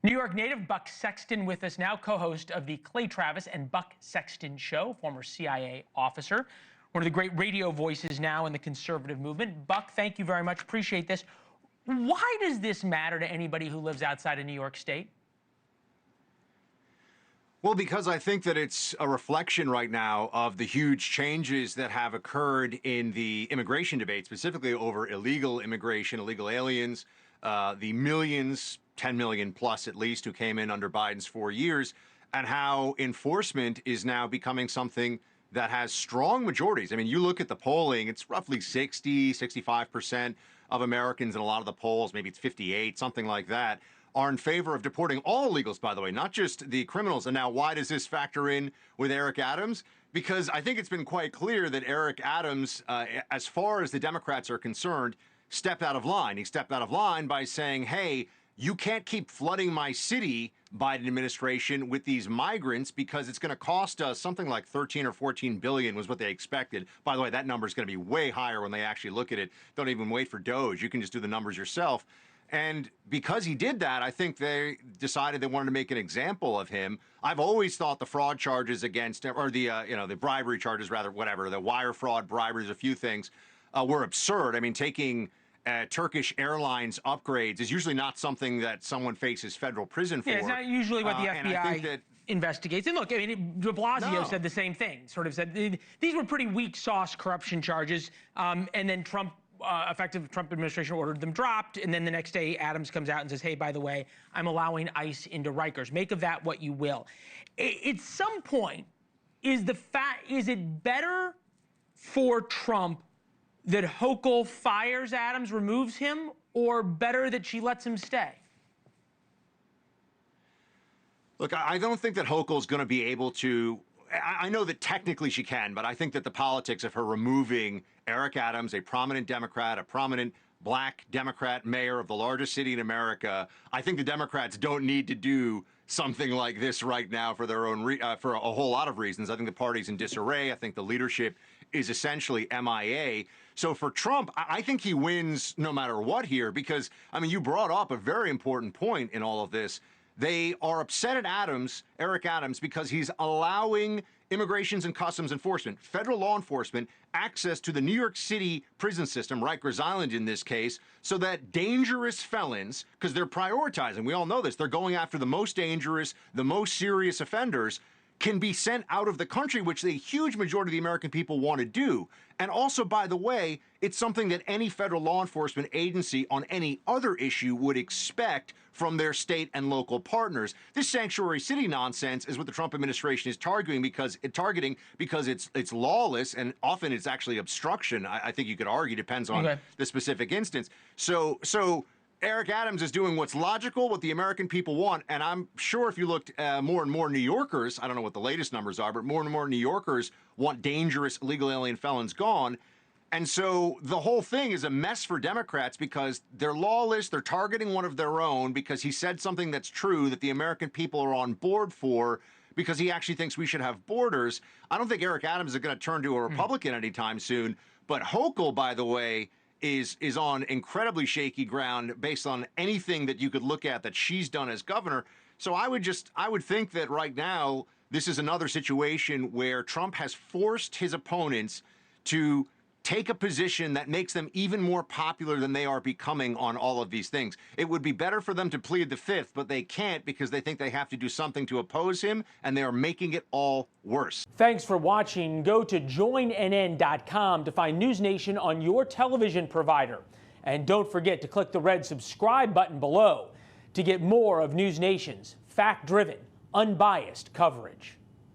New York native Buck Sexton with us now, co-host of the Clay Travis and Buck Sexton Show, former CIA officer, one of the great radio voices now in the conservative movement. Buck, thank you very much. Appreciate this. Why does this matter to anybody who lives outside of New York State? Well, because I think that it's a reflection right now of the huge changes that have occurred in the immigration debate, specifically over illegal immigration, illegal aliens, the millions, 10 million plus at least, who came in under Biden's 4 years, and how enforcement is now becoming something that has strong majorities. I mean, you look at the polling, it's roughly 60, 65% of Americans in a lot of the polls, maybe it's 58, something like that, are in favor of deporting all illegals, by the way, not just the criminals. And now why does this factor in with Eric Adams? Because I think it's been quite clear that Eric Adams, as far as the Democrats are concerned, stepped out of line. He stepped out of line by saying, hey, you can't keep flooding my city, Biden administration, with these migrants because it's going to cost us something like 13 or 14 billion was what they expected. By the way, that number is going to be way higher when they actually look at it. Don't even wait for Doge. You can just do the numbers yourself. And because he did that, I think they decided they wanted to make an example of him. I've always thought the fraud charges against him, or the bribery charges, rather, whatever, the wire fraud, briberies, a few things, were absurd. I mean, taking Turkish Airlines upgrades is usually not something that someone faces federal prison for. Yeah, it's not usually what the FBI investigates. And look, I mean, de Blasio said the same thing, sort of said these were pretty weak sauce corruption charges, and then Trump administration ordered them dropped, and then the next day Adams comes out and says, hey, by the way, I'm allowing ICE into Rikers. Make of that what you will. At some point, is it better for Trump that Hochul fires Adams, removes him, or better that she lets him stay? Look, I don't think that Hochul's going to be able to. I know that technically she can, but I think that the politics of her removing Eric Adams, a prominent Democrat, a prominent black Democrat mayor of the largest city in America, I think the Democrats don't need to do something like this right now for their own for a whole lot of reasons. I think the party's in disarray. I think the leadership is essentially MIA. So for Trump, I think he wins no matter what here, because, I mean, you brought up a very important point in all of this. They are upset at Eric Adams, because he's allowing Immigration and Customs Enforcement, federal law enforcement, access to the New York City prison system, Rikers Island in this case, so that dangerous felons, because they're prioritizing, we all know this, they're going after the most dangerous, the most serious offenders, can be sent out of the country, which the huge majority of the American people want to do. And also, by the way, it's something that any federal law enforcement agency on any other issue would expect from their state and local partners. This sanctuary city nonsense is what the Trump administration is targeting because it's lawless, and often it's actually obstruction. I think you could argue, depends on the specific instance. So Eric Adams is doing what's logical, what the American people want, and I'm sure if you looked more and more New Yorkers, I don't know what the latest numbers are, but more and more New Yorkers want dangerous illegal alien felons gone. And so the whole thing is a mess for Democrats because they're lawless, they're targeting one of their own because he said something that's true that the American people are on board for, because he actually thinks we should have borders. I don't think Eric Adams is going to turn to a Republican anytime soon, but Hochul, by the way, is on incredibly shaky ground based on anything that you could look at that she's done as governor. So I would think that right now this is another situation where Trump has forced his opponents to take a position that makes them even more popular than they are becoming on all of these things. It would be better for them to plead the fifth, but they can't because they think they have to do something to oppose him, and they are making it all worse. Thanks for watching. Go to joinnn.com to find NewsNation on your television provider. And don't forget to click the red subscribe button below to get more of NewsNation's fact-driven, unbiased coverage.